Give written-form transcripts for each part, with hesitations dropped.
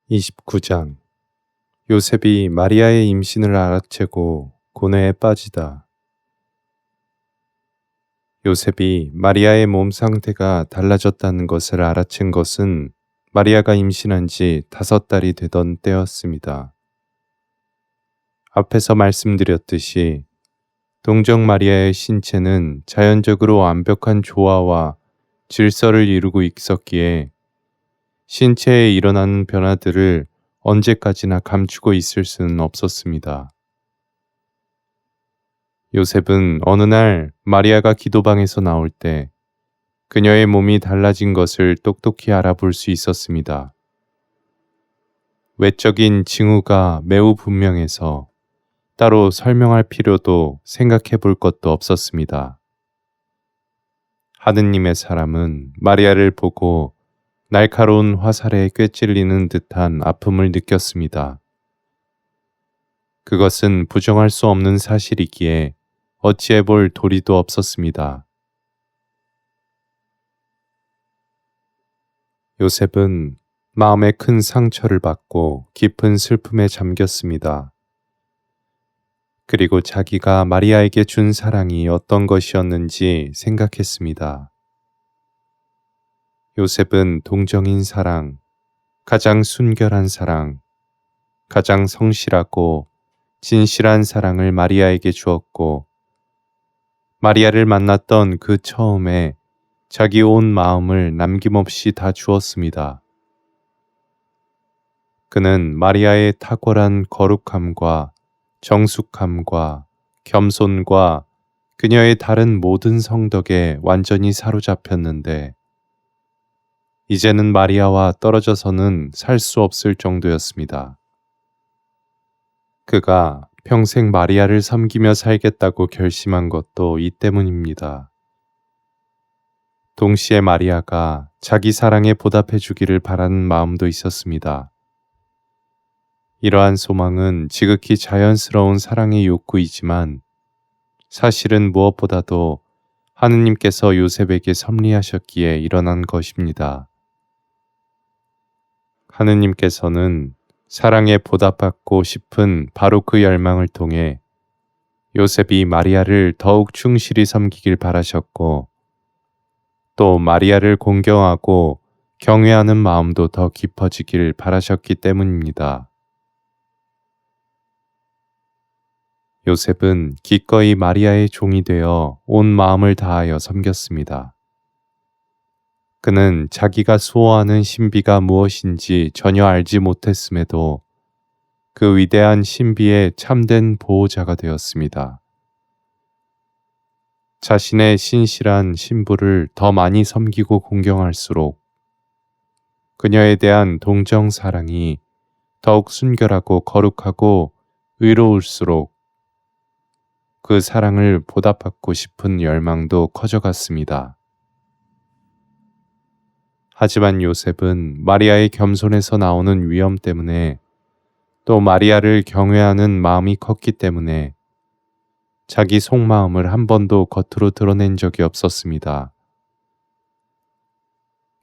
29장 요셉이 마리아의 임신을 알아채고 고뇌에 빠지다. 요셉이 마리아의 몸 상태가 달라졌다는 것을 알아챈 것은 마리아가 임신한 지 5달이 되던 때였습니다. 앞에서 말씀드렸듯이 동정 마리아의 신체는 자연적으로 완벽한 조화와 질서를 이루고 있었기에 신체에 일어나는 변화들을 언제까지나 감추고 있을 수는 없었습니다. 요셉은 어느 날 마리아가 기도방에서 나올 때 그녀의 몸이 달라진 것을 똑똑히 알아볼 수 있었습니다. 외적인 징후가 매우 분명해서 따로 설명할 필요도 생각해 볼 것도 없었습니다. 하느님의 사람은 마리아를 보고 날카로운 화살에 꿰찔리는 듯한 아픔을 느꼈습니다. 그것은 부정할 수 없는 사실이기에 어찌해 볼 도리도 없었습니다. 요셉은 마음에 큰 상처를 받고 깊은 슬픔에 잠겼습니다. 그리고 자기가 마리아에게 준 사랑이 어떤 것이었는지 생각했습니다. 요셉은 동정인 사랑, 가장 순결한 사랑, 가장 성실하고 진실한 사랑을 마리아에게 주었고, 마리아를 만났던 그 처음에 자기 온 마음을 남김없이 다 주었습니다. 그는 마리아의 탁월한 거룩함과 정숙함과 겸손과 그녀의 다른 모든 성덕에 완전히 사로잡혔는데, 이제는 마리아와 떨어져서는 살 수 없을 정도였습니다. 그가 평생 마리아를 섬기며 살겠다고 결심한 것도 이 때문입니다. 동시에 마리아가 자기 사랑에 보답해 주기를 바라는 마음도 있었습니다. 이러한 소망은 지극히 자연스러운 사랑의 욕구이지만 사실은 무엇보다도 하느님께서 요셉에게 섭리하셨기에 일어난 것입니다. 하느님께서는 사랑에 보답받고 싶은 바로 그 열망을 통해 요셉이 마리아를 더욱 충실히 섬기길 바라셨고, 또 마리아를 공경하고 경외하는 마음도 더 깊어지길 바라셨기 때문입니다. 요셉은 기꺼이 마리아의 종이 되어 온 마음을 다하여 섬겼습니다. 그는 자기가 수호하는 신비가 무엇인지 전혀 알지 못했음에도 그 위대한 신비의 참된 보호자가 되었습니다. 자신의 신실한 신부를 더 많이 섬기고 공경할수록 그녀에 대한 동정 사랑이 더욱 순결하고 거룩하고 의로울수록 그 사랑을 보답받고 싶은 열망도 커져갔습니다. 하지만 요셉은 마리아의 겸손에서 나오는 위엄 때문에, 또 마리아를 경외하는 마음이 컸기 때문에 자기 속마음을 한 번도 겉으로 드러낸 적이 없었습니다.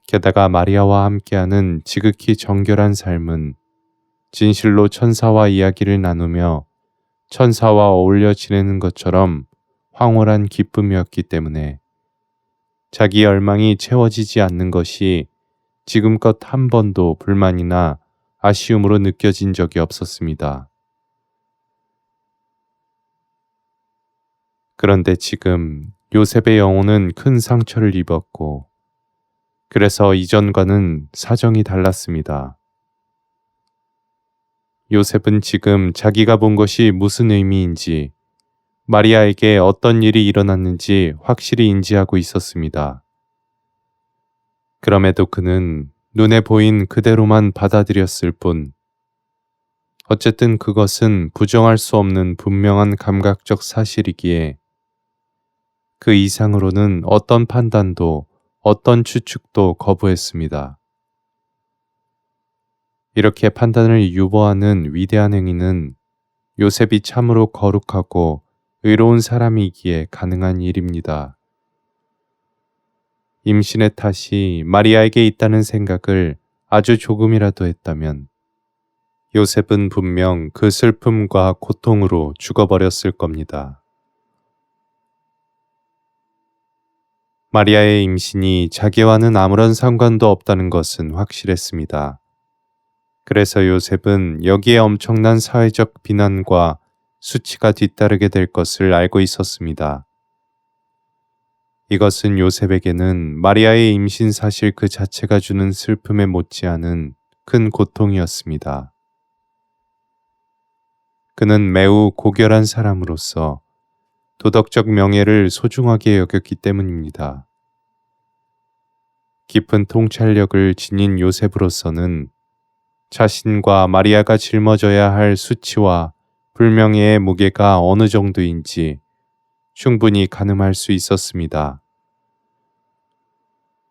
게다가 마리아와 함께하는 지극히 정결한 삶은 진실로 천사와 이야기를 나누며 천사와 어울려 지내는 것처럼 황홀한 기쁨이었기 때문에 자기 열망이 채워지지 않는 것이 지금껏 한 번도 불만이나 아쉬움으로 느껴진 적이 없었습니다. 그런데 지금 요셉의 영혼은 큰 상처를 입었고, 그래서 이전과는 사정이 달랐습니다. 요셉은 지금 자기가 본 것이 무슨 의미인지, 마리아에게 어떤 일이 일어났는지 확실히 인지하고 있었습니다. 그럼에도 그는 눈에 보인 그대로만 받아들였을 뿐, 어쨌든 그것은 부정할 수 없는 분명한 감각적 사실이기에 그 이상으로는 어떤 판단도 어떤 추측도 거부했습니다. 이렇게 판단을 유보하는 위대한 행위는 요셉이 참으로 거룩하고 의로운 사람이기에 가능한 일입니다. 임신의 탓이 마리아에게 있다는 생각을 아주 조금이라도 했다면 요셉은 분명 그 슬픔과 고통으로 죽어버렸을 겁니다. 마리아의 임신이 자기와는 아무런 상관도 없다는 것은 확실했습니다. 그래서 요셉은 여기에 엄청난 사회적 비난과 수치가 뒤따르게 될 것을 알고 있었습니다. 이것은 요셉에게는 마리아의 임신 사실 그 자체가 주는 슬픔에 못지않은 큰 고통이었습니다. 그는 매우 고결한 사람으로서 도덕적 명예를 소중하게 여겼기 때문입니다. 깊은 통찰력을 지닌 요셉으로서는 자신과 마리아가 짊어져야 할 수치와 불명예의 무게가 어느 정도인지 충분히 가늠할 수 있었습니다.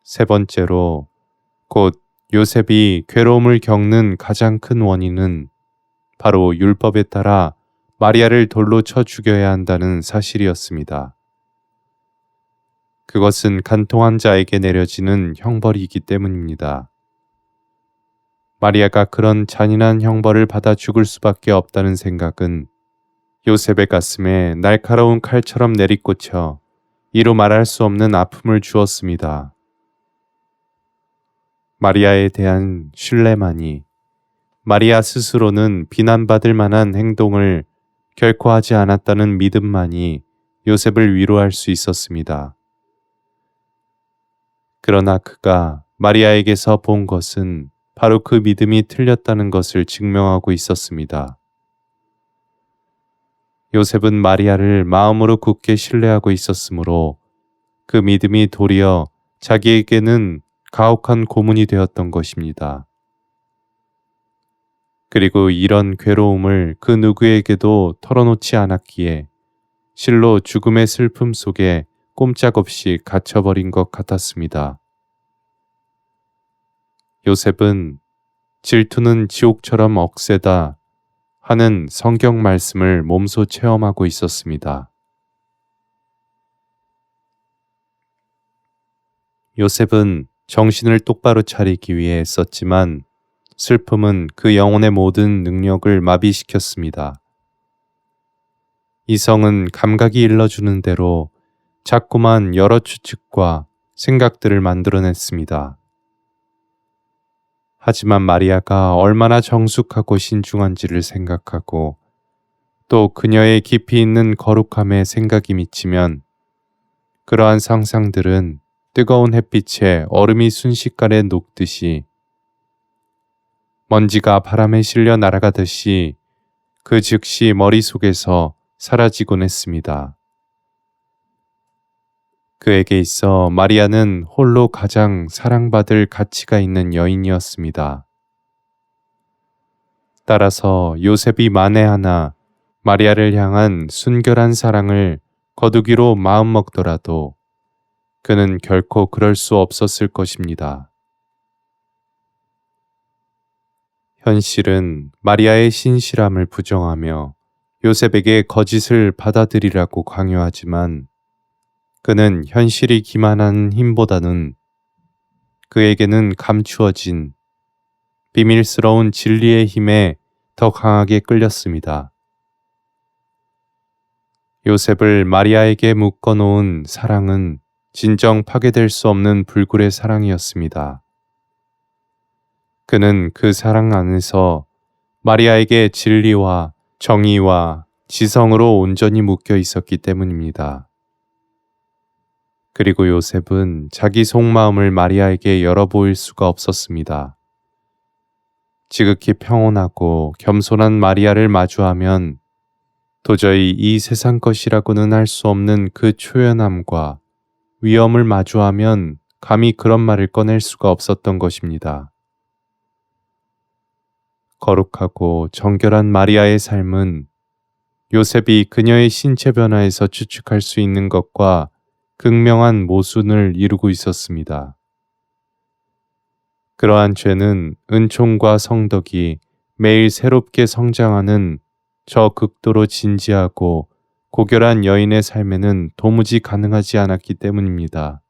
세 번째로, 곧 요셉이 괴로움을 겪는 가장 큰 원인은 바로 율법에 따라 마리아를 돌로 쳐 죽여야 한다는 사실이었습니다. 그것은 간통한 자에게 내려지는 형벌이기 때문입니다. 마리아가 그런 잔인한 형벌을 받아 죽을 수밖에 없다는 생각은 요셉의 가슴에 날카로운 칼처럼 내리꽂혀 이루 말할 수 없는 아픔을 주었습니다. 마리아에 대한 신뢰만이 마리아 스스로는 비난받을 만한 행동을 결코 하지 않았다는 믿음만이 요셉을 위로할 수 있었습니다. 그러나 그가 마리아에게서 본 것은 바로 그 믿음이 틀렸다는 것을 증명하고 있었습니다. 요셉은 마리아를 마음으로 굳게 신뢰하고 있었으므로 그 믿음이 도리어 자기에게는 가혹한 고문이 되었던 것입니다. 그리고 이런 괴로움을 그 누구에게도 털어놓지 않았기에 실로 죽음의 슬픔 속에 꼼짝없이 갇혀버린 것 같았습니다. 요셉은 질투는 지옥처럼 억세다 하는 성경 말씀을 몸소 체험하고 있었습니다. 요셉은 정신을 똑바로 차리기 위해 애썼지만 슬픔은 그 영혼의 모든 능력을 마비시켰습니다. 이성은 감각이 일러주는 대로 자꾸만 여러 추측과 생각들을 만들어냈습니다. 하지만 마리아가 얼마나 정숙하고 신중한지를 생각하고 또 그녀의 깊이 있는 거룩함에 생각이 미치면 그러한 상상들은 뜨거운 햇빛에 얼음이 순식간에 녹듯이 먼지가 바람에 실려 날아가듯이 그 즉시 머릿속에서 사라지곤 했습니다. 그에게 있어 마리아는 홀로 가장 사랑받을 가치가 있는 여인이었습니다. 따라서 요셉이 만에 하나 마리아를 향한 순결한 사랑을 거두기로 마음먹더라도 그는 결코 그럴 수 없었을 것입니다. 현실은 마리아의 신실함을 부정하며 요셉에게 거짓을 받아들이라고 강요하지만 그는 현실이 기만하는 힘보다는 그에게는 감추어진 비밀스러운 진리의 힘에 더 강하게 끌렸습니다. 요셉을 마리아에게 묶어놓은 사랑은 진정 파괴될 수 없는 불굴의 사랑이었습니다. 그는 그 사랑 안에서 마리아에게 진리와 정의와 지성으로 온전히 묶여 있었기 때문입니다. 그리고 요셉은 자기 속마음을 마리아에게 열어보일 수가 없었습니다. 지극히 평온하고 겸손한 마리아를 마주하면 도저히 이 세상 것이라고는 할 수 없는 그 초연함과 위험을 마주하면 감히 그런 말을 꺼낼 수가 없었던 것입니다. 거룩하고 정결한 마리아의 삶은 요셉이 그녀의 신체 변화에서 추측할 수 있는 것과 극명한 모순을 이루고 있었습니다. 그러한 죄는 은총과 성덕이 매일 새롭게 성장하는 저 극도로 진지하고 고결한 여인의 삶에는 도무지 가능하지 않았기 때문입니다.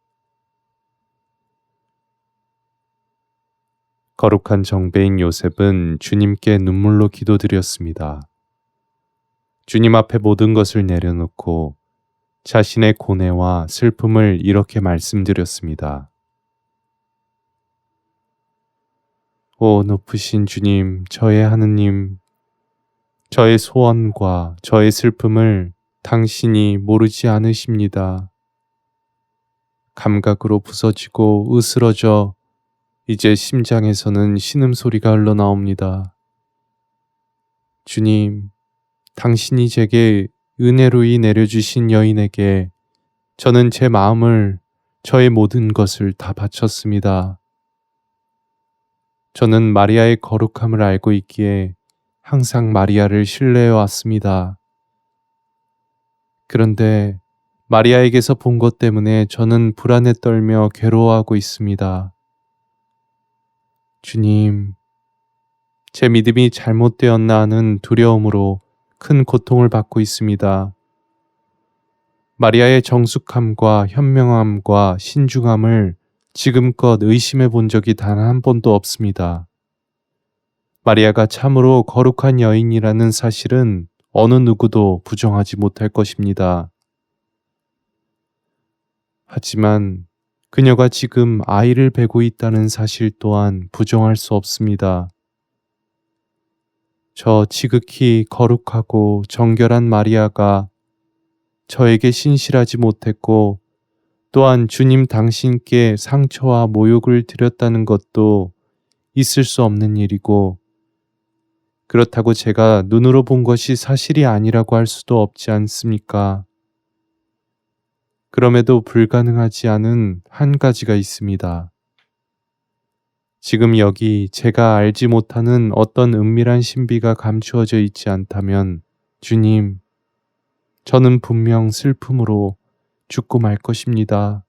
거룩한 정배인 요셉은 주님께 눈물로 기도드렸습니다. 주님 앞에 모든 것을 내려놓고 자신의 고뇌와 슬픔을 이렇게 말씀드렸습니다. 오 높으신 주님, 저의 하느님, 저의 소원과 저의 슬픔을 당신이 모르지 않으십니다. 감각으로 부서지고 으스러져 이제 심장에서는 신음소리가 흘러나옵니다. 주님, 당신이 제게 은혜로이 내려주신 여인에게 저는 제 마음을, 저의 모든 것을 다 바쳤습니다. 저는 마리아의 거룩함을 알고 있기에 항상 마리아를 신뢰해 왔습니다. 그런데 마리아에게서 본 것 때문에 저는 불안에 떨며 괴로워하고 있습니다. 주님, 제 믿음이 잘못되었나 하는 두려움으로 큰 고통을 받고 있습니다. 마리아의 정숙함과 현명함과 신중함을 지금껏 의심해 본 적이 단 한 번도 없습니다. 마리아가 참으로 거룩한 여인이라는 사실은 어느 누구도 부정하지 못할 것입니다. 하지만 그녀가 지금 아이를 베고 있다는 사실 또한 부정할 수 없습니다. 저 지극히 거룩하고 정결한 마리아가 저에게 신실하지 못했고 또한 주님 당신께 상처와 모욕을 드렸다는 것도 있을 수 없는 일이고 그렇다고 제가 눈으로 본 것이 사실이 아니라고 할 수도 없지 않습니까? 그럼에도 불가능하지 않은 한 가지가 있습니다. 지금 여기 제가 알지 못하는 어떤 은밀한 신비가 감추어져 있지 않다면 주님, 저는 분명 슬픔으로 죽고 말 것입니다.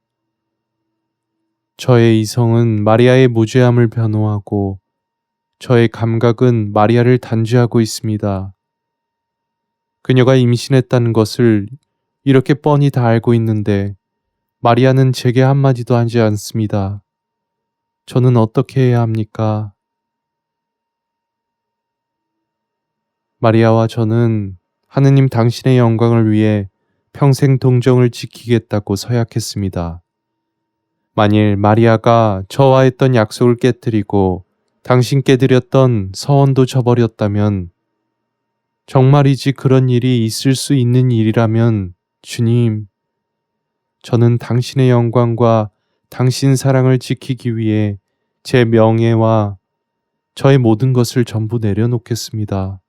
저의 이성은 마리아의 무죄함을 변호하고 저의 감각은 마리아를 단죄하고 있습니다. 그녀가 임신했다는 것을 이렇게 뻔히 다 알고 있는데 마리아는 제게 한마디도 하지 않습니다. 저는 어떻게 해야 합니까? 마리아와 저는 하느님 당신의 영광을 위해 평생 동정을 지키겠다고 서약했습니다. 만일 마리아가 저와 했던 약속을 깨뜨리고 당신께 드렸던 서원도 저버렸다면 정말이지 그런 일이 있을 수 있는 일이라면 주님, 저는 당신의 영광과 당신 사랑을 지키기 위해 제 명예와 저의 모든 것을 전부 내려놓겠습니다.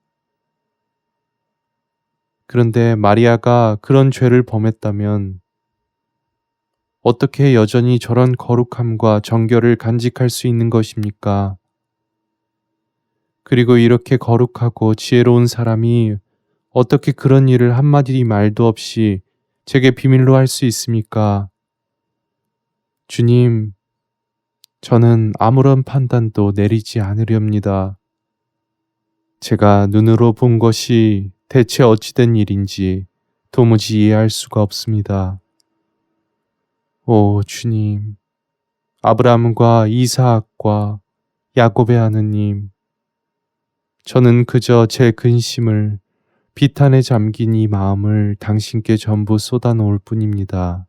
그런데 마리아가 그런 죄를 범했다면 어떻게 여전히 저런 거룩함과 정결을 간직할 수 있는 것입니까? 그리고 이렇게 거룩하고 지혜로운 사람이 어떻게 그런 일을 한마디 말도 없이 제게 비밀로 할 수 있습니까? 주님, 저는 아무런 판단도 내리지 않으렵니다. 제가 눈으로 본 것이 대체 어찌된 일인지 도무지 이해할 수가 없습니다. 오 주님, 아브라함과 이사학과 야곱의 하느님, 저는 그저 제 근심을 비탄에 잠긴 이 마음을 당신께 전부 쏟아놓을 뿐입니다.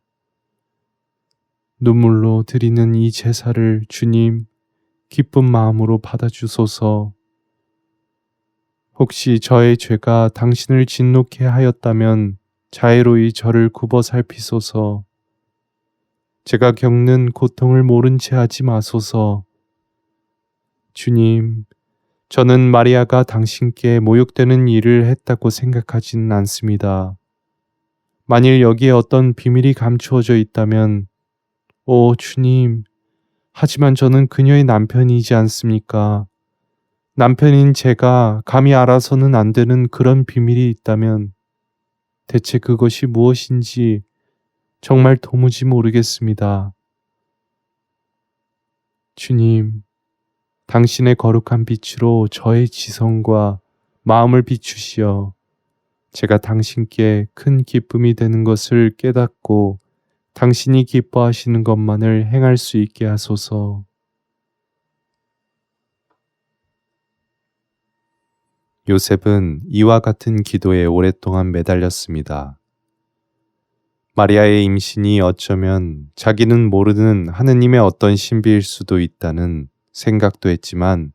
눈물로 드리는 이 제사를 주님 기쁜 마음으로 받아주소서. 혹시 저의 죄가 당신을 진노케 하였다면 자애로이 저를 굽어 살피소서. 제가 겪는 고통을 모른 채 하지 마소서. 주님, 저는 마리아가 당신께 모욕되는 일을 했다고 생각하지는 않습니다. 만일 여기에 어떤 비밀이 감추어져 있다면, 오 주님, 하지만 저는 그녀의 남편이지 않습니까? 남편인 제가 감히 알아서는 안 되는 그런 비밀이 있다면 대체 그것이 무엇인지 정말 도무지 모르겠습니다. 주님, 당신의 거룩한 빛으로 저의 지성과 마음을 비추시어 제가 당신께 큰 기쁨이 되는 것을 깨닫고 당신이 기뻐하시는 것만을 행할 수 있게 하소서. 요셉은 이와 같은 기도에 오랫동안 매달렸습니다. 마리아의 임신이 어쩌면 자기는 모르는 하느님의 어떤 신비일 수도 있다는 생각도 했지만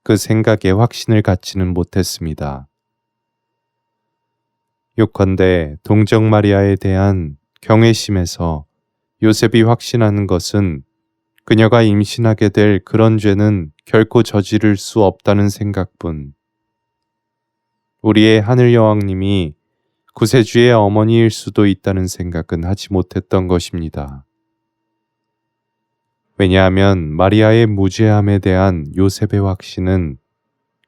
그 생각에 확신을 갖지는 못했습니다. 요컨대 동정 마리아에 대한 경외심에서 요셉이 확신하는 것은 그녀가 임신하게 될 그런 죄는 결코 저지를 수 없다는 생각뿐, 우리의 하늘 여왕님이 구세주의 어머니일 수도 있다는 생각은 하지 못했던 것입니다. 왜냐하면 마리아의 무죄함에 대한 요셉의 확신은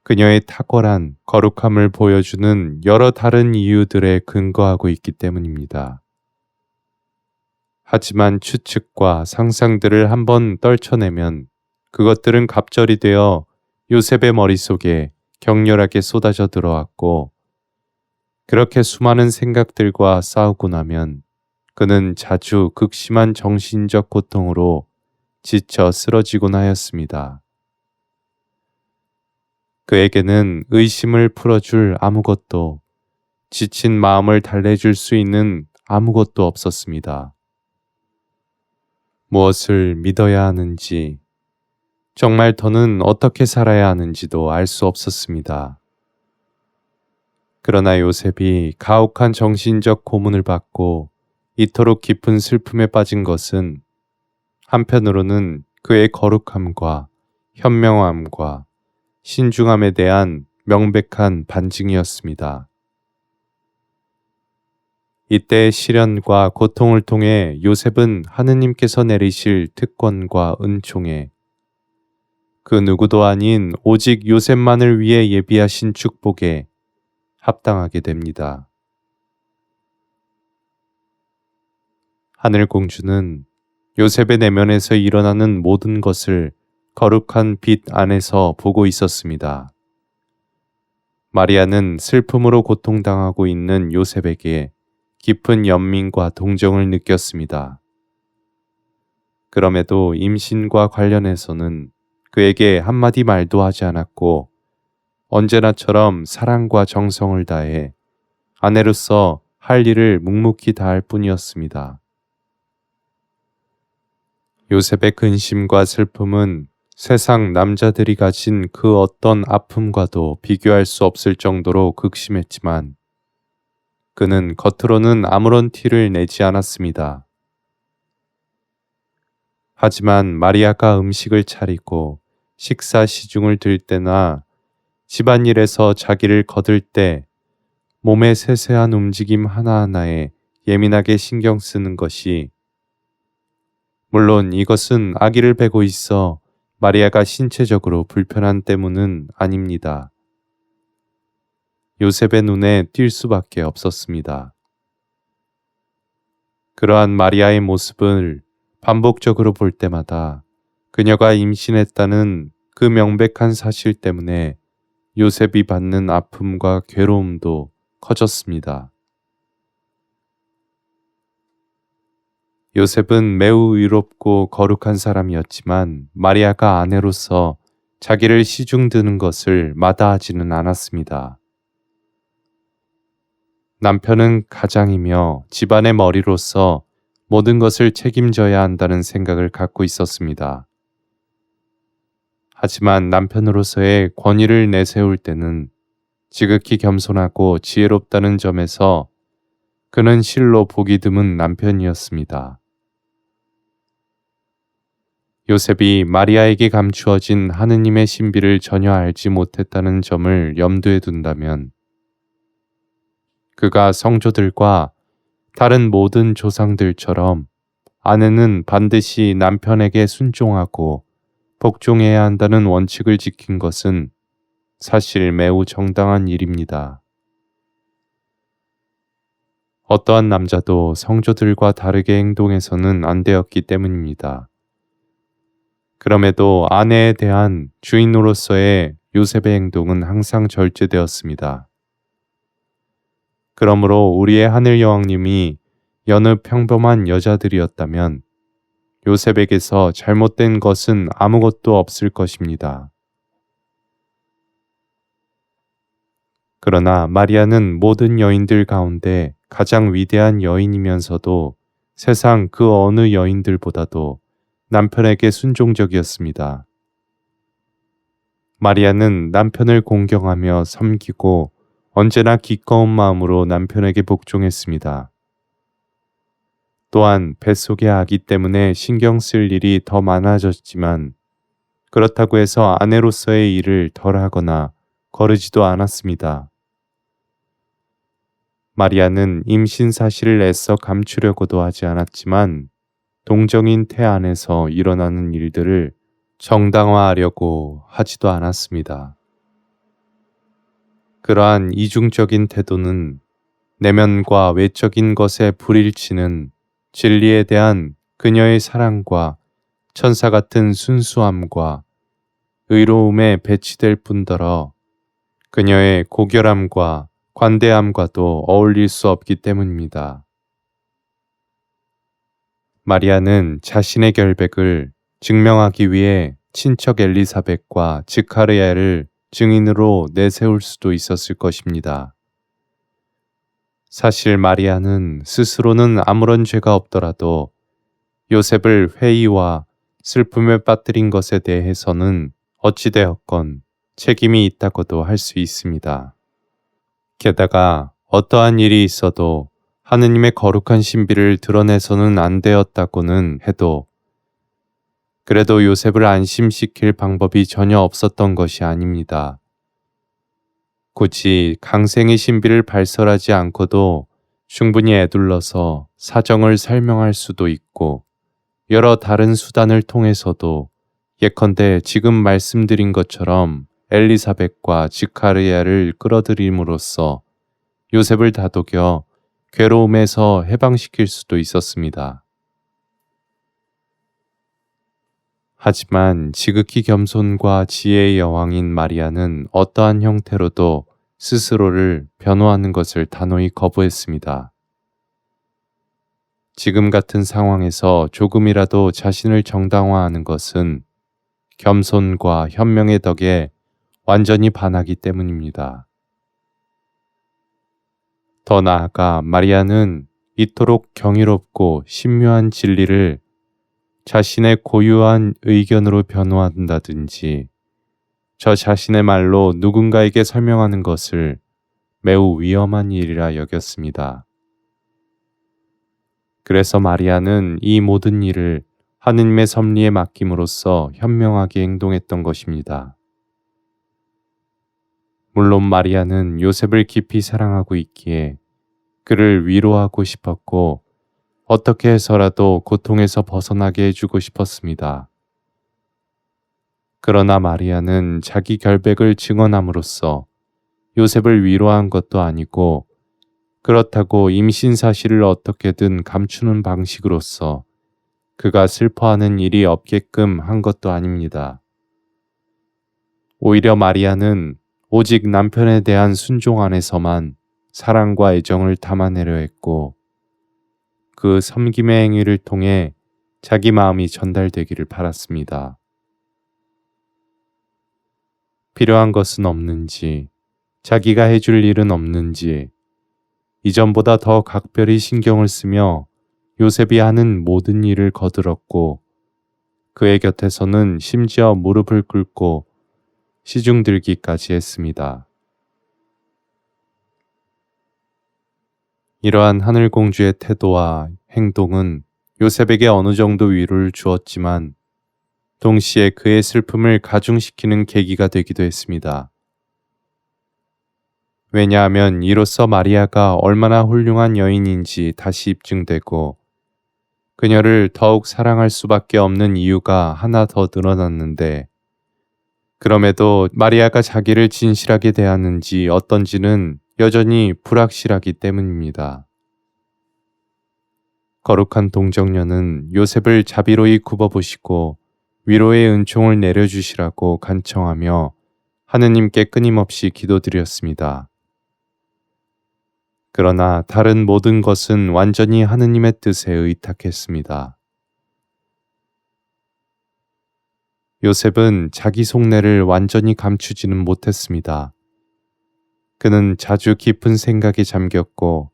그녀의 탁월한 거룩함을 보여주는 여러 다른 이유들에 근거하고 있기 때문입니다. 하지만 추측과 상상들을 한번 떨쳐내면 그것들은 갑절이 되어 요셉의 머릿속에 격렬하게 쏟아져 들어왔고, 그렇게 수많은 생각들과 싸우고 나면 그는 자주 극심한 정신적 고통으로 지쳐 쓰러지곤 하였습니다. 그에게는 의심을 풀어줄 아무것도, 지친 마음을 달래줄 수 있는 아무것도 없었습니다. 무엇을 믿어야 하는지, 정말 더는 어떻게 살아야 하는지도 알 수 없었습니다. 그러나 요셉이 가혹한 정신적 고문을 받고 이토록 깊은 슬픔에 빠진 것은 한편으로는 그의 거룩함과 현명함과 신중함에 대한 명백한 반증이었습니다. 이때의 시련과 고통을 통해 요셉은 하느님께서 내리실 특권과 은총에 그 누구도 아닌 오직 요셉만을 위해 예비하신 축복에 합당하게 됩니다. 하늘공주는 요셉의 내면에서 일어나는 모든 것을 거룩한 빛 안에서 보고 있었습니다. 마리아는 슬픔으로 고통당하고 있는 요셉에게 깊은 연민과 동정을 느꼈습니다. 그럼에도 임신과 관련해서는 그에게 한마디 말도 하지 않았고, 언제나처럼 사랑과 정성을 다해 아내로서 할 일을 묵묵히 다할 뿐이었습니다. 요셉의 근심과 슬픔은 세상 남자들이 가진 그 어떤 아픔과도 비교할 수 없을 정도로 극심했지만 그는 겉으로는 아무런 티를 내지 않았습니다. 하지만 마리아가 음식을 차리고 식사 시중을 들 때나 집안일에서 자기를 거들 때 몸의 세세한 움직임 하나하나에 예민하게 신경 쓰는 것이, 물론 이것은 아기를 베고 있어 마리아가 신체적으로 불편한 때문은 아닙니다. 요셉의 눈에 띌 수밖에 없었습니다. 그러한 마리아의 모습을 반복적으로 볼 때마다 그녀가 임신했다는 그 명백한 사실 때문에 요셉이 받는 아픔과 괴로움도 커졌습니다. 요셉은 매우 의롭고 거룩한 사람이었지만 마리아가 아내로서 자기를 시중드는 것을 마다하지는 않았습니다. 남편은 가장이며 집안의 머리로서 모든 것을 책임져야 한다는 생각을 갖고 있었습니다. 하지만 남편으로서의 권위를 내세울 때는 지극히 겸손하고 지혜롭다는 점에서 그는 실로 보기 드문 남편이었습니다. 요셉이 마리아에게 감추어진 하느님의 신비를 전혀 알지 못했다는 점을 염두에 둔다면 그가 성조들과 다른 모든 조상들처럼 아내는 반드시 남편에게 순종하고 복종해야 한다는 원칙을 지킨 것은 사실 매우 정당한 일입니다. 어떠한 남자도 성조들과 다르게 행동해서는 안 되었기 때문입니다. 그럼에도 아내에 대한 주인으로서의 요셉의 행동은 항상 절제되었습니다. 그러므로 우리의 하늘 여왕님이 여느 평범한 여자들이었다면 요셉에게서 잘못된 것은 아무것도 없을 것입니다. 그러나 마리아는 모든 여인들 가운데 가장 위대한 여인이면서도 세상 그 어느 여인들보다도 남편에게 순종적이었습니다. 마리아는 남편을 공경하며 섬기고 언제나 기꺼운 마음으로 남편에게 복종했습니다. 또한 뱃속의 아기 때문에 신경 쓸 일이 더 많아졌지만 그렇다고 해서 아내로서의 일을 덜 하거나 거르지도 않았습니다. 마리아는 임신 사실을 애써 감추려고도 하지 않았지만 동정인 태 안에서 일어나는 일들을 정당화하려고 하지도 않았습니다. 그러한 이중적인 태도는 내면과 외적인 것에 불일치는 진리에 대한 그녀의 사랑과 천사 같은 순수함과 의로움에 배치될 뿐더러 그녀의 고결함과 관대함과도 어울릴 수 없기 때문입니다. 마리아는 자신의 결백을 증명하기 위해 친척 엘리사벳과 지카르야를 증인으로 내세울 수도 있었을 것입니다. 사실 마리아는 스스로는 아무런 죄가 없더라도 요셉을 회의와 슬픔에 빠뜨린 것에 대해서는 어찌되었건 책임이 있다고도 할 수 있습니다. 게다가 어떠한 일이 있어도 하느님의 거룩한 신비를 드러내서는 안 되었다고는 해도 그래도 요셉을 안심시킬 방법이 전혀 없었던 것이 아닙니다. 굳이 강생의 신비를 발설하지 않고도 충분히 애둘러서 사정을 설명할 수도 있고 여러 다른 수단을 통해서도 예컨대 지금 말씀드린 것처럼 엘리사벳과 지카르야를 끌어들임으로써 요셉을 다독여 괴로움에서 해방시킬 수도 있었습니다. 하지만 지극히 겸손과 지혜의 여왕인 마리아는 어떠한 형태로도 스스로를 변호하는 것을 단호히 거부했습니다. 지금 같은 상황에서 조금이라도 자신을 정당화하는 것은 겸손과 현명의 덕에 완전히 반하기 때문입니다. 더 나아가 마리아는 이토록 경이롭고 신묘한 진리를 자신의 고유한 의견으로 변호한다든지 저 자신의 말로 누군가에게 설명하는 것을 매우 위험한 일이라 여겼습니다. 그래서 마리아는 이 모든 일을 하느님의 섭리에 맡김으로써 현명하게 행동했던 것입니다. 물론 마리아는 요셉을 깊이 사랑하고 있기에 그를 위로하고 싶었고 어떻게 해서라도 고통에서 벗어나게 해주고 싶었습니다. 그러나 마리아는 자기 결백을 증언함으로써 요셉을 위로한 것도 아니고 그렇다고 임신 사실을 어떻게든 감추는 방식으로서 그가 슬퍼하는 일이 없게끔 한 것도 아닙니다. 오히려 마리아는 오직 남편에 대한 순종 안에서만 사랑과 애정을 담아내려 했고 그 섬김의 행위를 통해 자기 마음이 전달되기를 바랐습니다. 필요한 것은 없는지, 자기가 해줄 일은 없는지, 이전보다 더 각별히 신경을 쓰며 요셉이 하는 모든 일을 거들었고 그의 곁에서는 심지어 무릎을 꿇고 시중들기까지 했습니다. 이러한 하늘공주의 태도와 행동은 요셉에게 어느 정도 위로를 주었지만 동시에 그의 슬픔을 가중시키는 계기가 되기도 했습니다. 왜냐하면 이로써 마리아가 얼마나 훌륭한 여인인지 다시 입증되고 그녀를 더욱 사랑할 수밖에 없는 이유가 하나 더 늘어났는데 그럼에도 마리아가 자기를 진실하게 대하는지 어떤지는 여전히 불확실하기 때문입니다. 거룩한 동정녀는 요셉을 자비로이 굽어보시고 위로의 은총을 내려주시라고 간청하며 하느님께 끊임없이 기도드렸습니다. 그러나 다른 모든 것은 완전히 하느님의 뜻에 의탁했습니다. 요셉은 자기 속내를 완전히 감추지는 못했습니다. 그는 자주 깊은 생각에 잠겼고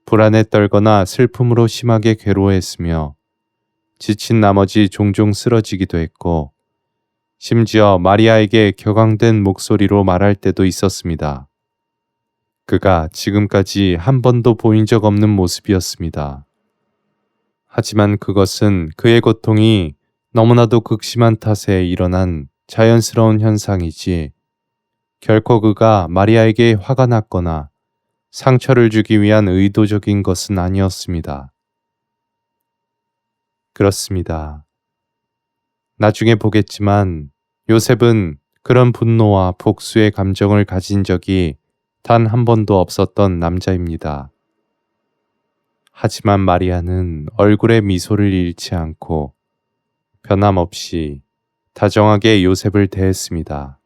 불안에 떨거나 슬픔으로 심하게 괴로워했으며 지친 나머지 종종 쓰러지기도 했고 심지어 마리아에게 격앙된 목소리로 말할 때도 있었습니다. 그가 지금까지 한 번도 보인 적 없는 모습이었습니다. 하지만 그것은 그의 고통이 너무나도 극심한 탓에 일어난 자연스러운 현상이지 결코 그가 마리아에게 화가 났거나 상처를 주기 위한 의도적인 것은 아니었습니다. 그렇습니다. 나중에 보겠지만 요셉은 그런 분노와 복수의 감정을 가진 적이 단 한 번도 없었던 남자입니다. 하지만 마리아는 얼굴에 미소를 잃지 않고 변함없이 다정하게 요셉을 대했습니다.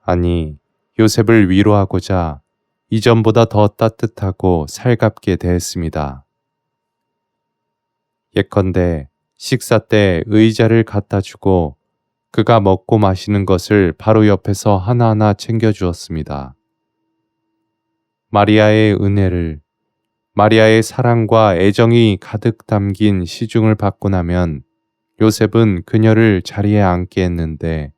아니, 요셉을 위로하고자 이전보다 더 따뜻하고 살갑게 대했습니다. 예컨대 식사 때 의자를 갖다 주고 그가 먹고 마시는 것을 바로 옆에서 하나하나 챙겨주었습니다. 마리아의 은혜를, 마리아의 사랑과 애정이 가득 담긴 시중을 받고 나면 요셉은 그녀를 자리에 앉게 했는데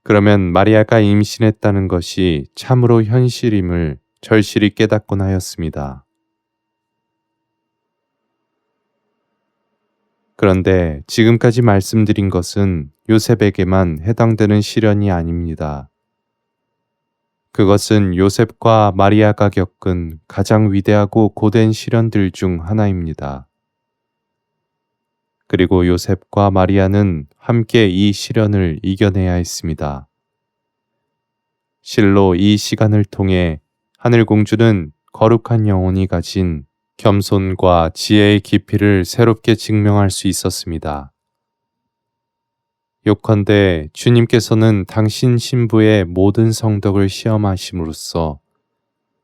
그러면 마리아가 임신했다는 것이 참으로 현실임을 절실히 깨닫곤 하였습니다. 그런데 지금까지 말씀드린 것은 요셉에게만 해당되는 시련이 아닙니다. 그것은 요셉과 마리아가 겪은 가장 위대하고 고된 시련들 중 하나입니다. 그리고 요셉과 마리아는 함께 이 시련을 이겨내야 했습니다. 실로 이 시간을 통해 하늘공주는 거룩한 영혼이 가진 겸손과 지혜의 깊이를 새롭게 증명할 수 있었습니다. 요컨대 주님께서는 당신 신부의 모든 성덕을 시험하심으로써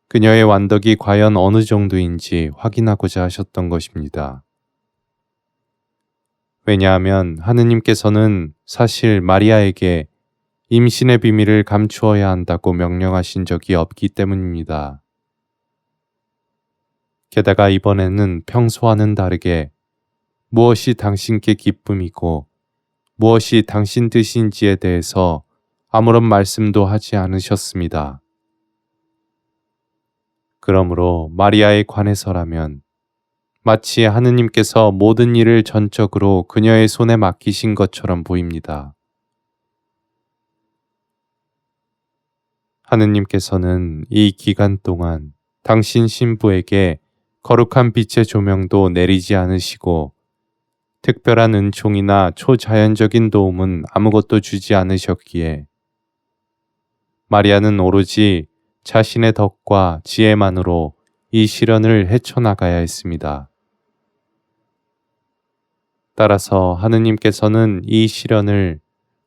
그녀의 완덕이 과연 어느 정도인지 확인하고자 하셨던 것입니다. 왜냐하면 하느님께서는 사실 마리아에게 임신의 비밀을 감추어야 한다고 명령하신 적이 없기 때문입니다. 게다가 이번에는 평소와는 다르게 무엇이 당신께 기쁨이고 무엇이 당신 뜻인지에 대해서 아무런 말씀도 하지 않으셨습니다. 그러므로 마리아에 관해서라면 마치 하느님께서 모든 일을 전적으로 그녀의 손에 맡기신 것처럼 보입니다. 하느님께서는 이 기간 동안 당신 신부에게 거룩한 빛의 조명도 내리지 않으시고 특별한 은총이나 초자연적인 도움은 아무것도 주지 않으셨기에 마리아는 오로지 자신의 덕과 지혜만으로 이 시련을 헤쳐나가야 했습니다. 따라서 하느님께서는 이 시련을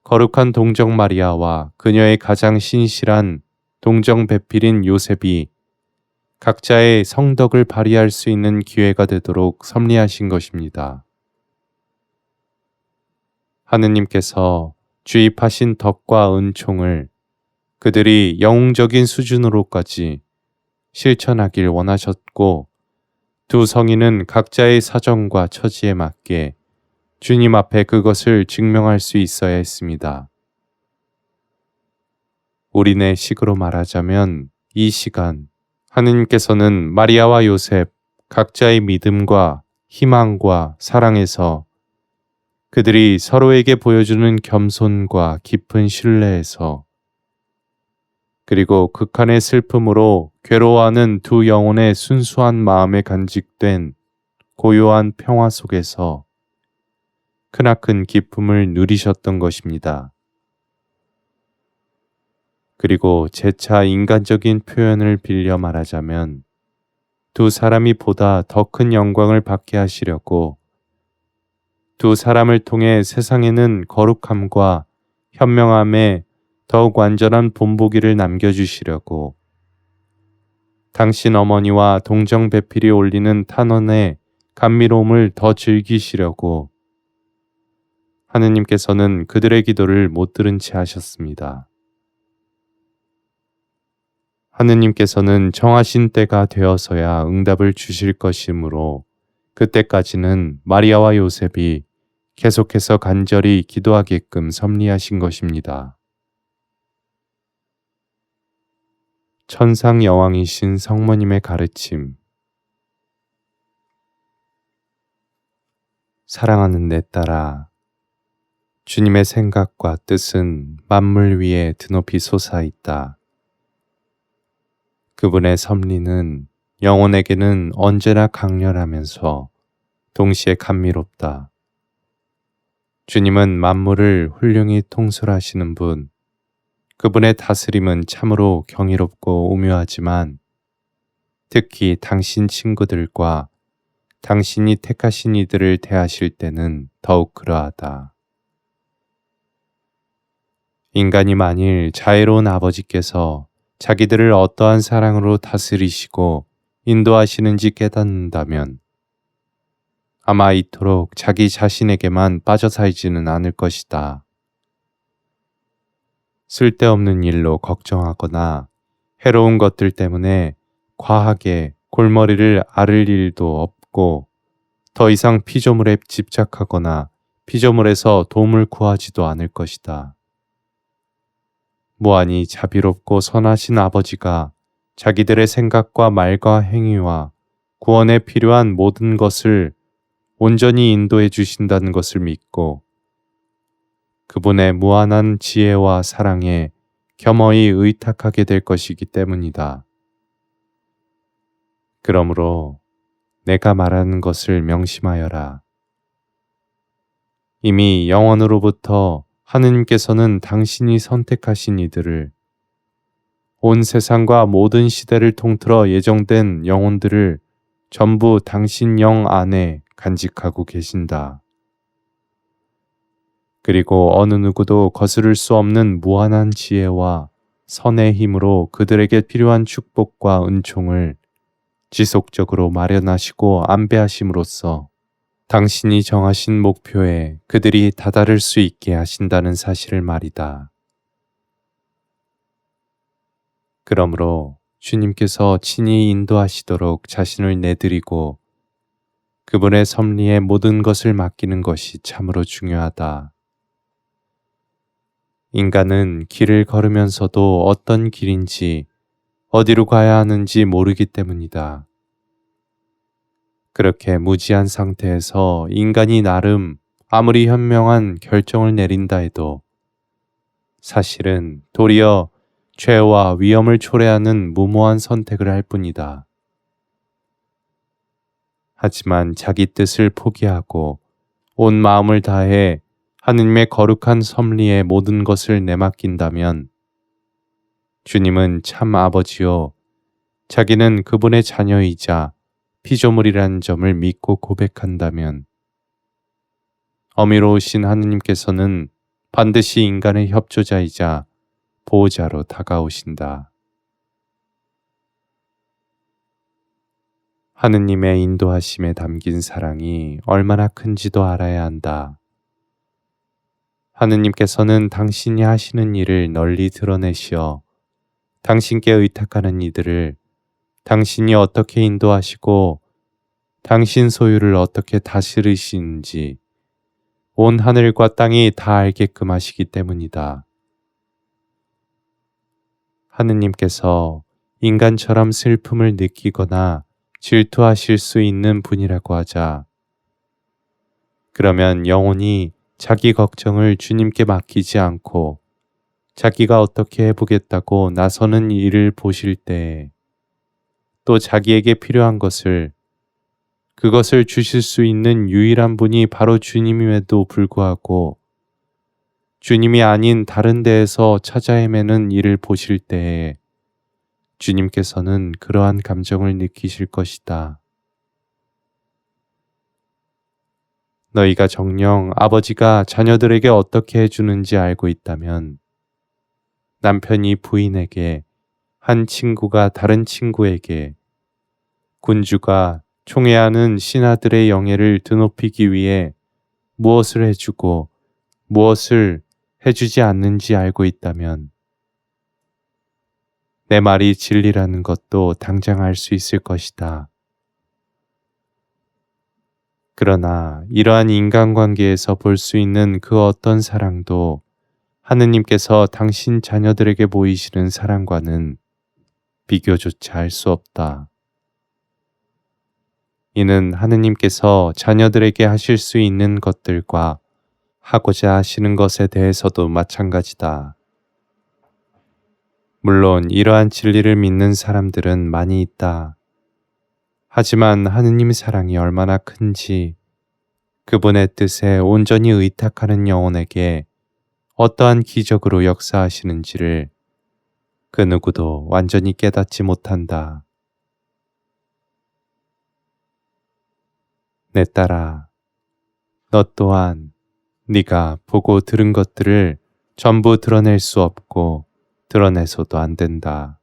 거룩한 동정 마리아와 그녀의 가장 신실한 동정 배필인 요셉이 각자의 성덕을 발휘할 수 있는 기회가 되도록 섭리하신 것입니다. 하느님께서 주입하신 덕과 은총을 그들이 영웅적인 수준으로까지 실천하길 원하셨고 두 성인은 각자의 사정과 처지에 맞게 주님 앞에 그것을 증명할 수 있어야 했습니다. 우리네 식으로 말하자면 이 시간 하느님께서는 마리아와 요셉 각자의 믿음과 희망과 사랑에서 그들이 서로에게 보여주는 겸손과 깊은 신뢰에서 그리고 극한의 슬픔으로 괴로워하는 두 영혼의 순수한 마음에 간직된 고요한 평화 속에서 크나큰 기쁨을 누리셨던 것입니다. 그리고 재차 인간적인 표현을 빌려 말하자면 두 사람이 보다 더 큰 영광을 받게 하시려고 두 사람을 통해 세상에는 거룩함과 현명함에 더욱 완전한 본보기를 남겨주시려고 당신 어머니와 동정 배필이 올리는 탄원의 감미로움을 더 즐기시려고 하느님께서는 그들의 기도를 못 들은 채 하셨습니다. 하느님께서는 정하신 때가 되어서야 응답을 주실 것이므로 그때까지는 마리아와 요셉이 계속해서 간절히 기도하게끔 섭리하신 것입니다. 천상 여왕이신 성모님의 가르침. 사랑하는 내 딸아, 주님의 생각과 뜻은 만물 위에 드높이 솟아있다. 그분의 섭리는 영혼에게는 언제나 강렬하면서 동시에 감미롭다. 주님은 만물을 훌륭히 통솔하시는 분, 그분의 다스림은 참으로 경이롭고 오묘하지만 특히 당신 친구들과 당신이 택하신 이들을 대하실 때는 더욱 그러하다. 인간이 만일 자애로운 아버지께서 자기들을 어떠한 사랑으로 다스리시고 인도하시는지 깨닫는다면 아마 이토록 자기 자신에게만 빠져 살지는 않을 것이다. 쓸데없는 일로 걱정하거나 해로운 것들 때문에 과하게 골머리를 앓을 일도 없고 더 이상 피조물에 집착하거나 피조물에서 도움을 구하지도 않을 것이다. 무한히 자비롭고 선하신 아버지가 자기들의 생각과 말과 행위와 구원에 필요한 모든 것을 온전히 인도해 주신다는 것을 믿고 그분의 무한한 지혜와 사랑에 겸허히 의탁하게 될 것이기 때문이다. 그러므로 내가 말하는 것을 명심하여라. 이미 영원으로부터 하느님께서는 당신이 선택하신 이들을 온 세상과 모든 시대를 통틀어 예정된 영혼들을 전부 당신 영 안에 간직하고 계신다. 그리고 어느 누구도 거스를 수 없는 무한한 지혜와 선의 힘으로 그들에게 필요한 축복과 은총을 지속적으로 마련하시고 안배하심으로써 당신이 정하신 목표에 그들이 다다를 수 있게 하신다는 사실을 말이다. 그러므로 주님께서 친히 인도하시도록 자신을 내드리고 그분의 섭리에 모든 것을 맡기는 것이 참으로 중요하다. 인간은 길을 걸으면서도 어떤 길인지 어디로 가야 하는지 모르기 때문이다. 그렇게 무지한 상태에서 인간이 나름 아무리 현명한 결정을 내린다 해도 사실은 도리어 죄와 위험을 초래하는 무모한 선택을 할 뿐이다. 하지만 자기 뜻을 포기하고 온 마음을 다해 하느님의 거룩한 섭리에 모든 것을 내맡긴다면 주님은 참 아버지요 자기는 그분의 자녀이자 피조물이라는 점을 믿고 고백한다면 어미로우신 하느님께서는 반드시 인간의 협조자이자 보호자로 다가오신다. 하느님의 인도하심에 담긴 사랑이 얼마나 큰지도 알아야 한다. 하느님께서는 당신이 하시는 일을 널리 드러내시어 당신께 의탁하는 이들을 당신이 어떻게 인도하시고 당신 소유를 어떻게 다스리시는지 온 하늘과 땅이 다 알게끔 하시기 때문이다. 하느님께서 인간처럼 슬픔을 느끼거나 질투하실 수 있는 분이라고 하자. 그러면 영혼이 자기 걱정을 주님께 맡기지 않고 자기가 어떻게 해보겠다고 나서는 일을 보실 때에 또 자기에게 필요한 그것을 주실 수 있는 유일한 분이 바로 주님임에도 불구하고 주님이 아닌 다른 데에서 찾아 헤매는 일을 보실 때에 주님께서는 그러한 감정을 느끼실 것이다. 너희가 정녕 아버지가 자녀들에게 어떻게 해주는지 알고 있다면 남편이 부인에게, 한 친구가 다른 친구에게, 군주가 총애하는 신하들의 영예를 드높이기 위해 무엇을 해주고 무엇을 해주지 않는지 알고 있다면 내 말이 진리라는 것도 당장 알 수 있을 것이다. 그러나 이러한 인간관계에서 볼 수 있는 그 어떤 사랑도 하느님께서 당신 자녀들에게 보이시는 사랑과는 비교조차 할 수 없다. 이는 하느님께서 자녀들에게 하실 수 있는 것들과 하고자 하시는 것에 대해서도 마찬가지다. 물론 이러한 진리를 믿는 사람들은 많이 있다. 하지만 하느님 사랑이 얼마나 큰지 그분의 뜻에 온전히 의탁하는 영혼에게 어떠한 기적으로 역사하시는지를 그 누구도 완전히 깨닫지 못한다. 내 딸아, 너 또한 네가 보고 들은 것들을 전부 드러낼 수 없고 드러내서도 안 된다.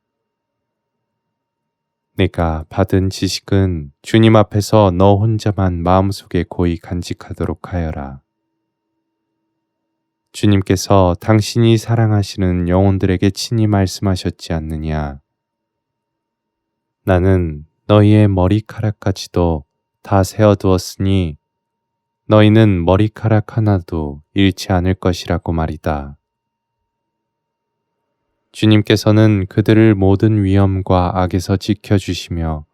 네가 받은 지식은 주님 앞에서 너 혼자만 마음속에 고이 간직하도록 하여라. 주님께서 당신이 사랑하시는 영혼들에게 친히 말씀하셨지 않느냐. 나는 너희의 머리카락까지도 다 세어두었으니 너희는 머리카락 하나도 잃지 않을 것이라고 말이다. 주님께서는 그들을 모든 위험과 악에서 지켜주시며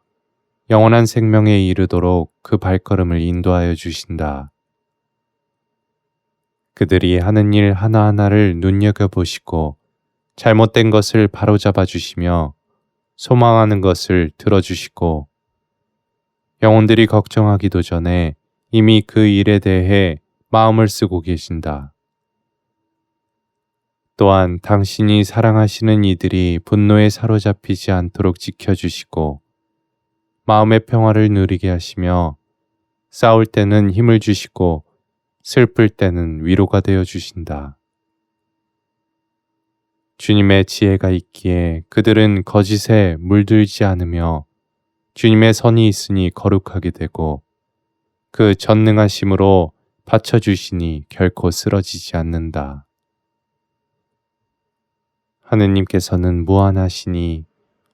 영원한 생명에 이르도록 그 발걸음을 인도하여 주신다. 그들이 하는 일 하나하나를 눈여겨보시고 잘못된 것을 바로잡아 주시며 소망하는 것을 들어주시고 영혼들이 걱정하기도 전에 이미 그 일에 대해 마음을 쓰고 계신다. 또한 당신이 사랑하시는 이들이 분노에 사로잡히지 않도록 지켜주시고 마음의 평화를 누리게 하시며 싸울 때는 힘을 주시고 슬플 때는 위로가 되어 주신다. 주님의 지혜가 있기에 그들은 거짓에 물들지 않으며 주님의 선이 있으니 거룩하게 되고 그 전능하심으로 받쳐주시니 결코 쓰러지지 않는다. 하느님께서는 무한하시니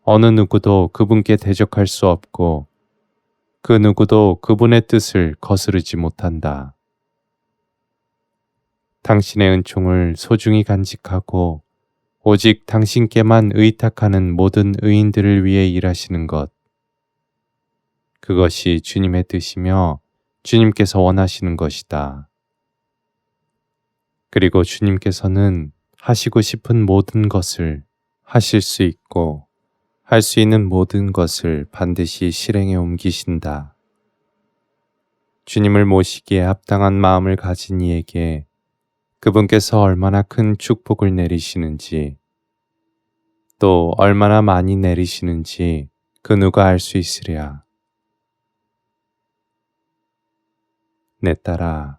어느 누구도 그분께 대적할 수 없고 그 누구도 그분의 뜻을 거스르지 못한다. 당신의 은총을 소중히 간직하고 오직 당신께만 의탁하는 모든 의인들을 위해 일하시는 것. 그것이 주님의 뜻이며 주님께서 원하시는 것이다. 그리고 주님께서는 하시고 싶은 모든 것을 하실 수 있고 할 수 있는 모든 것을 반드시 실행에 옮기신다. 주님을 모시기에 합당한 마음을 가진 이에게 그분께서 얼마나 큰 축복을 내리시는지 또 얼마나 많이 내리시는지 그 누가 알 수 있으랴. 내 딸아,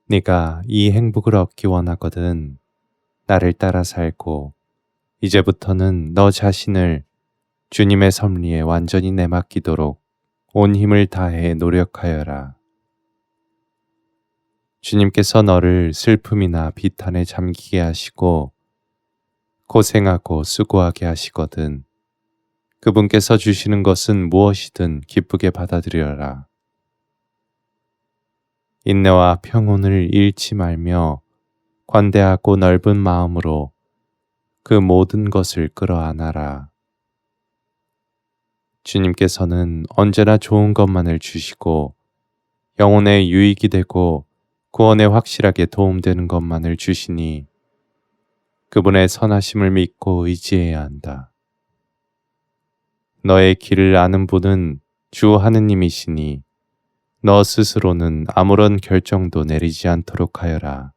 네가 이 행복을 얻기 원하거든 나를 따라 살고 이제부터는 너 자신을 주님의 섭리에 완전히 내맡기도록 온 힘을 다해 노력하여라. 주님께서 너를 슬픔이나 비탄에 잠기게 하시고 고생하고 수고하게 하시거든 그분께서 주시는 것은 무엇이든 기쁘게 받아들여라. 인내와 평온을 잃지 말며 관대하고 넓은 마음으로 그 모든 것을 끌어안아라. 주님께서는 언제나 좋은 것만을 주시고 영혼에 유익이 되고 구원에 확실하게 도움되는 것만을 주시니 그분의 선하심을 믿고 의지해야 한다. 너의 길을 아는 분은 주 하느님이시니 너 스스로는 아무런 결정도 내리지 않도록 하여라.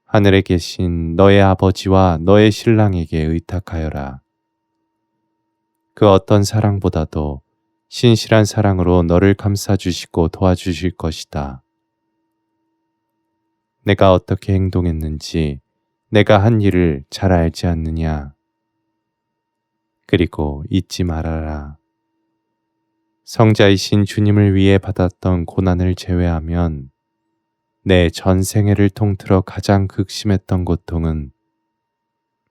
하늘에 계신 너의 아버지와 너의 신랑에게 의탁하여라. 그 어떤 사랑보다도 신실한 사랑으로 너를 감싸주시고 도와주실 것이다. 내가 어떻게 행동했는지 내가 한 일을 잘 알지 않느냐. 그리고 잊지 말아라. 성자이신 주님을 위해 받았던 고난을 제외하면 내 전생애를 통틀어 가장 극심했던 고통은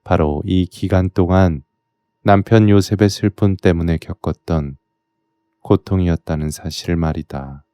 바로 이 기간 동안 남편 요셉의 슬픔 때문에 겪었던 고통이었다는 사실을 말이다.